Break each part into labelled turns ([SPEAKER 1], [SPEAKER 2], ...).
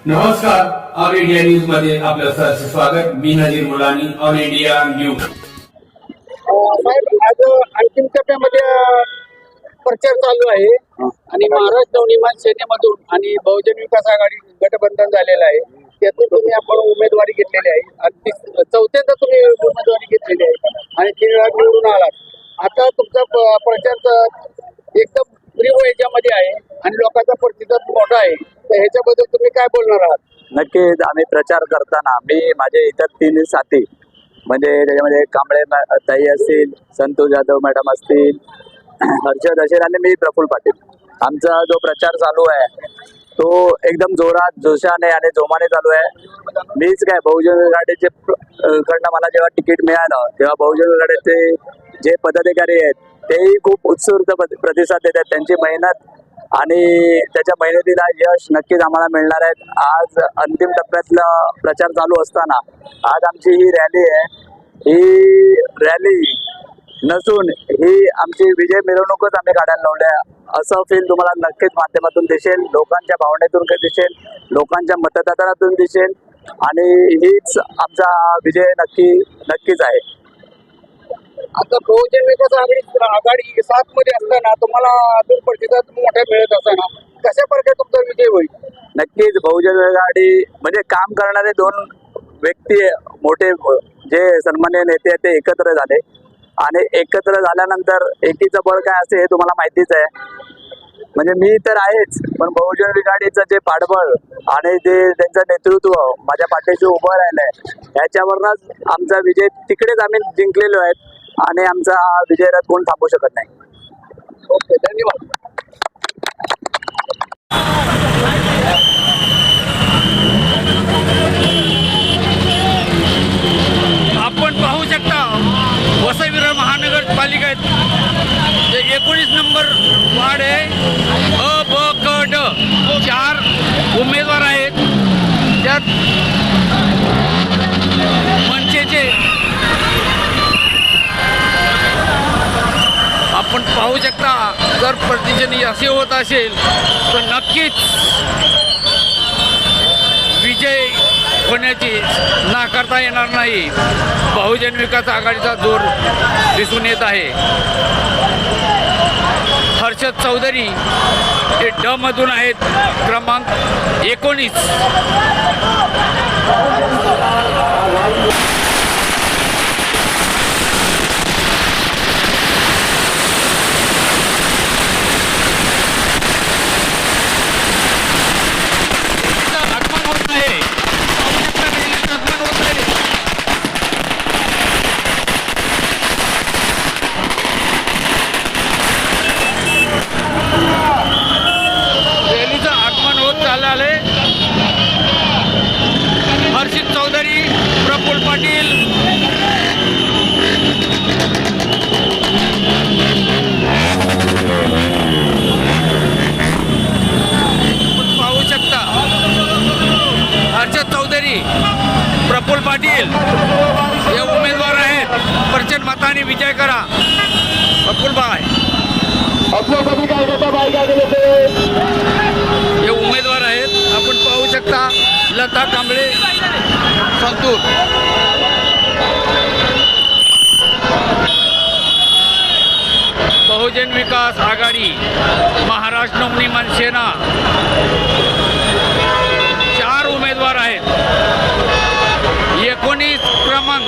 [SPEAKER 1] नमस्कार, all India news मध्ये आपलं सहर्ष स्वागत. मी नजीर मुलानी, ऑल इंडिया न्यूज.
[SPEAKER 2] साहेब, आज अंतिम टप्प्यामध्ये प्रचार चालू आहे आणि महाराष्ट्र नवनिर्माण सेनेमधून आणि बहुजन विकास आघाडी गठबंधन झालेलं आहे. त्यातून तुम्ही आपण उमेदवारी घेतलेली आहे आणि चौथ्यांदा तुम्ही उमेदवारी घेतलेली आहे आणि 3 वेळा निवडून आलात. आता तुमचा प्रचार एकदम तीव्र याच्यामध्ये आहे आणि लोकांचा प्रतिसाद मोठा आहे. तर ह्याच्याबद्दल तुम्ही काय बोलणार आहात?
[SPEAKER 3] नक्कीच आम्ही प्रचार करताना माझे इतर 3 साथी म्हणजे त्याच्यामध्ये कांबळे ताई असतील, संतोष जाधव मॅडम असतील, हर्षद असेल आणि मी प्रफुल्ल पाटील, आमचा जो प्रचार चालू आहे तो एकदम जोरात जोशाने आणि जोमाने चालू आहे. मीच काय बहुजन आघाडीचे कडनं मला जेव्हा तिकीट मिळालं तेव्हा बहुजन आघाडीचे जे पदाधिकारी आहेत तेही खूप उत्स्फूर्त प्रतिसाद देतात. त्यांची मेहनत आणि त्याच्या मेहनतीला यश नक्कीच आम्हाला मिळणार आहे. आज अंतिम टप्प्यातला प्रचार चालू असताना आज आमची ही रॅली आहे. ही रॅली नसून ही आमची विजय मिरवणूकच आम्ही काढायला लावल्या असं फील तुम्हाला नक्कीच माध्यमातून दिसेल, लोकांच्या भावनेतून दिसेल, लोकांच्या मतदारातून दिसेल आणि हीच आमचा विजय नक्कीच आहे.
[SPEAKER 2] आता बहुजन विकास आघाडी 7 मध्ये असताना तुम्हाला अजून प्रतिसाद मोठा मिळत असताना कशा प्रकारे तुमचा विजय होईल?
[SPEAKER 3] नक्कीच बहुजन आघाडी म्हणजे काम करणारे 2 व्यक्ती मोठे जे सन्मान्य नेते आहेत ते एकत्र झाले आणि एकत्र झाल्यानंतर एकीचं बळ काय असते हे तुम्हाला माहितीच आहे. म्हणजे मी तर आहेच, पण बहुजन आघाडीचं जे पाठबळ आणि जे त्यांचं नेतृत्व माझ्या पाठीशी उभं राहिलंय याच्यावरच आमचा विजय तिकडेच आम्ही जिंकलेलो आहेत आणि आमचा हा विजयरथ कोण थांबू शकत नाही.
[SPEAKER 2] ओके, धन्यवाद.
[SPEAKER 4] आपण पाहू शकता वसई विरार महानगरपालिकेत जे 19 नंबर वार्ड आहे, अ ब क ड 4 उमेदवार आहेत. त्यात मनसेचे आपण पाहू शकता. जर प्रतिजनी असे होत असेल तर नक्कीच विजय होण्याची नाकारता येणार नाही. बहुजन विकास आघाडीचा जोर दिसून येत आहे. हर्षद चौधरी हे ड मधून आहेत, क्रमांक 19. हर्षद चौधरी, प्रफुल्ल पाटील, पाहू शकता. हर्षद चौधरी, प्रफुल्ल पाटील हे उमेदवार आहेत. प्रचंड मताने विजय करा. प्रफुल्ल भाई हे उमेदवार आहेत. आपण पाहू शकता. लता कांबळे, संतूर. बहुजन विकास आघाडी, महाराष्ट्र नवनिर्माण सेना 4 उमेदवार आहेत. 19 क्रमांक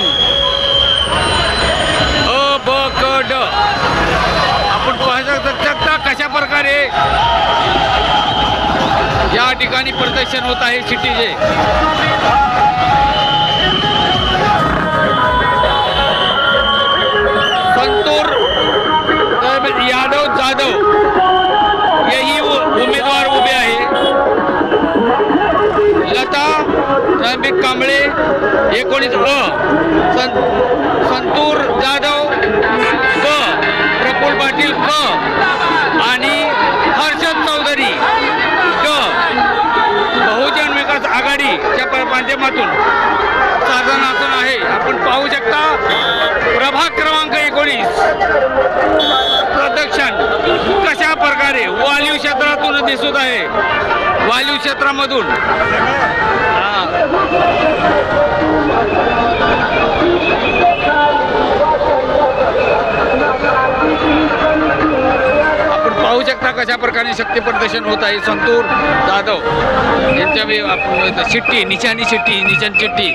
[SPEAKER 4] अ ब क ड. आपण पाहू शकता कशा प्रकारे या ठिकाणी प्रदर्शन होत आहे सिटीचे. संतूर यादव जाधव हेही उमेदवार उभे आहे. लता रमेश कांबळे 19 अ, संतूर जाधव क, प्रफुल्ल पाटील क आणि हर्षद चौधरी क. बहुजन विकास आघाडीच्या माध्यमातून साधनातून आहे. आपण पाहू शकता प्रभाग क्रमांक 19 प्रदक्षिण कशा प्रकारे वालीव क्षेत्रातून दिसत आहे. वायू क्षेत्रामधून आपण पाहू शकता कशा प्रकारे शक्ती प्रदर्शन होत आहे. संतूर जाधव यांच्या आपण शिट्टी निशान चिट्टी